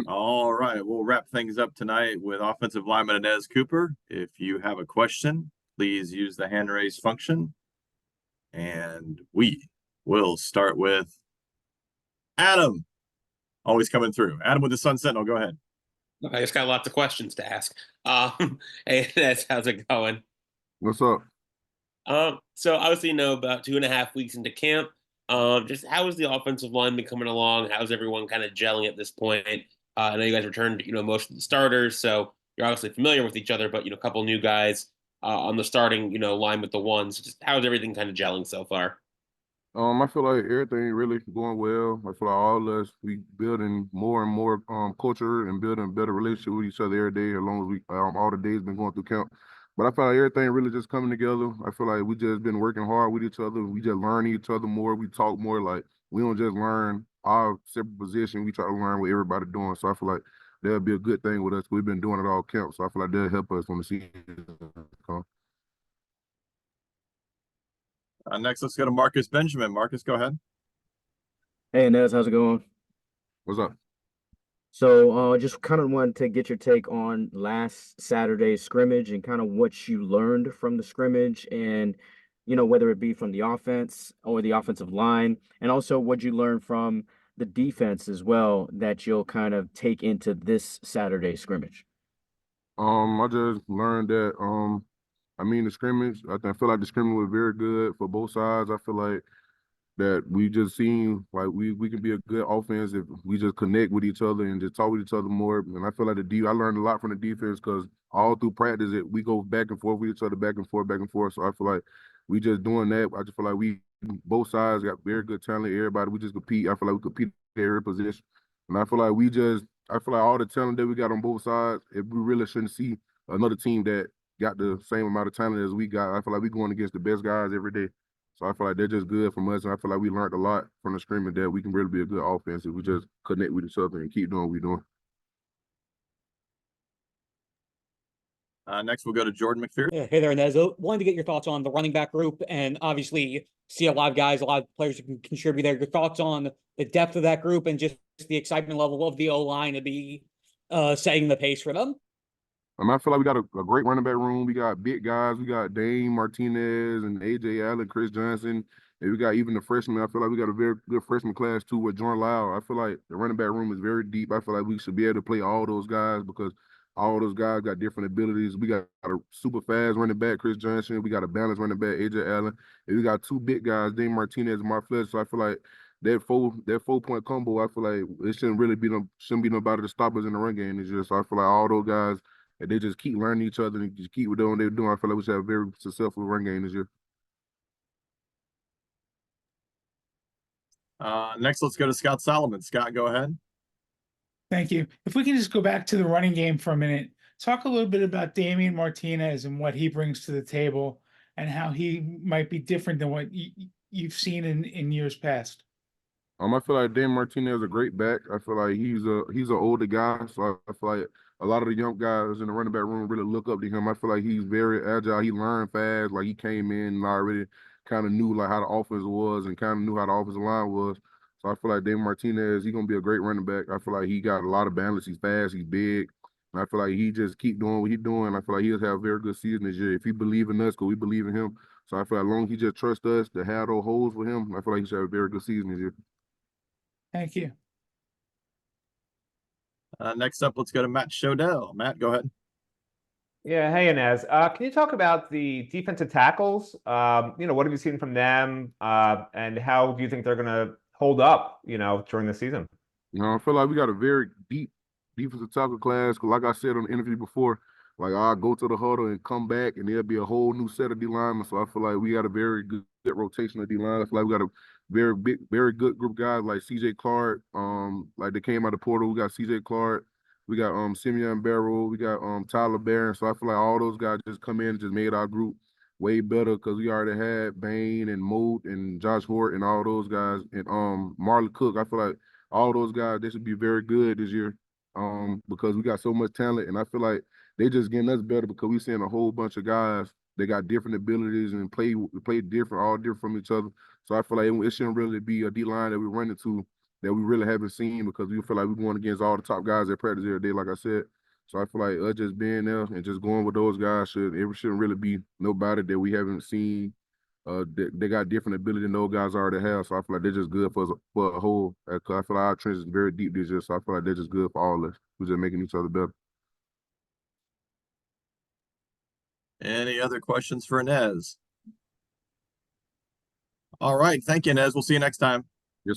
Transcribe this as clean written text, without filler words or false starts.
All right, we'll wrap things up tonight with offensive lineman Anez Cooper. If you have a question, please use the hand raise function. And we will start with Adam. Always coming through. Adam with the Sun Sentinel, go ahead. I just got lots of questions to ask. Hey, how's it going? What's up? So obviously, about 2.5 weeks into camp. Just how is the offensive line been coming along? How's everyone kind of gelling at this point? I know you guys returned, most of the starters, so you're obviously familiar with each other, but a couple new guys on the starting, line with the ones. Just how's everything kind of gelling so far? I feel like everything really going well. I feel like all of us, we building more and more culture and building better relationship with each other every day, as long as we all the days been going through camp. But I feel like everything really just coming together. I feel like we just been working hard with each other. We just learn each other more. We talk more. Like we don't just learn our separate position. We try to learn what everybody doing. So I feel like that'll be a good thing with us. We've been doing it all camp. So I feel like that'll help us when the season comes. Next, let's go to Marcus Benjamin. Marcus, go ahead. Hey, Anez, how's it going? What's up? So, just kind of wanted to get your take on last Saturday's scrimmage and kind of what you learned from the scrimmage and, whether it be from the offense or the offensive line, and also what you learned from the defense as well that you'll kind of take into this Saturday scrimmage. I just learned that the scrimmage, I feel like the scrimmage was very good for both sides. I feel like that we just seen like we can be a good offense if we just connect with each other and just talk with each other more. And I feel like I learned a lot from the defense because all through practice we go back and forth with each other, back and forth, back and forth. So I feel like we just doing that. I just feel like we both sides got very good talent. Everybody, we just compete. I feel like we compete at every position. And I feel like all the talent that we got on both sides, if we really shouldn't see another team that got the same amount of talent as we got. I feel like we're going against the best guys every day. So I feel like they're just good from us. And I feel like we learned a lot from the scrimmage that we can really be a good offense if we just connect with each other and keep doing what we're doing. Next, we'll go to Jordan McPherson. Yeah, hey there, Anez. Wanted to get your thoughts on the running back group, and obviously see a lot of guys, a lot of players who can contribute there. Your thoughts on the depth of that group and just the excitement level of the O-line to be setting the pace for them? I feel like we got a great running back room. We got big guys. We got DAndre Martinez and AJ Allen, Chris Johnson. And we got even the freshmen. I feel like we got a very good freshman class too with Jordan Lyle. I feel like the running back room is very deep. I feel like we should be able to play all those guys because all those guys got different abilities. We got a super fast running back, Chris Johnson. We got a balanced running back, AJ Allen. And we got two big guys, DAndre Martinez and Mark Fletcher. So I feel like that 4-point combo, I feel like it shouldn't be nobody to stop us in the run game this year. So I feel like all those guys, and they just keep learning each other and just keep doing what they're doing. I feel like we should have a very successful run game this year. Next, let's go to Scott Solomon. Scott, go ahead. Thank you. If we can just go back to the running game for a minute, talk a little bit about DAndre Martinez and what he brings to the table and how he might be different than what you've seen in years past. I feel like DAndre Martinez is a great back. I feel like he's an older guy, so I feel like a lot of the young guys in the running back room really look up to him. I feel like he's very agile. He learned fast. Like he came in and already kind of knew like how the offense was and kind of knew how the offensive line was. So I feel like DAndre Martinez, he's gonna be a great running back. I feel like he got a lot of balance. He's fast. He's big. And I feel like he just keep doing what he's doing. I feel like he'll have a very good season this year if he believe in us, because we believe in him. So I feel like as long as he just trusts us to have those holes for him, I feel like he should have a very good season this year. Thank you. Next up, let's go to Matt Shodell. Matt, go ahead. Yeah, hey, Inez. Can you talk about the defensive tackles? What have you seen from them, and how do you think they're going to hold up, during the season? I feel like we got a very deep defensive tackle class. Like I said on the interview before, like I'll go to the huddle and come back, and there'll be a whole new set of D linemen. So I feel like we got a very good rotation of D line. I feel like we got a very good group of guys like CJ Clark. Like they came out of Portal. We got CJ Clark. We got Simeon Barrow. We got Tyler Barron. So I feel like all those guys just come in and just made our group way better because we already had Bain and Moat and Josh Hort and all those guys and Marley Cook. I feel like all those guys, they should be very good this year because we got so much talent, and I feel like they just getting us better because we seeing a whole bunch of guys that got different abilities and play different, all different from each other. So I feel like it shouldn't really be a D line that we run into that we really haven't seen because we feel like we're going against all the top guys at practice every day, like I said. So I feel like us just being there and just going with those guys shouldn't really be nobody that we haven't seen. They got different ability than those guys already have. So I feel like they're just good for a whole. Cause I feel like our trench is very deep this year. So I feel like they're just good for all of us. We're just making each other better. Any other questions for Anez? All right. Thank you, Anez. We'll see you next time.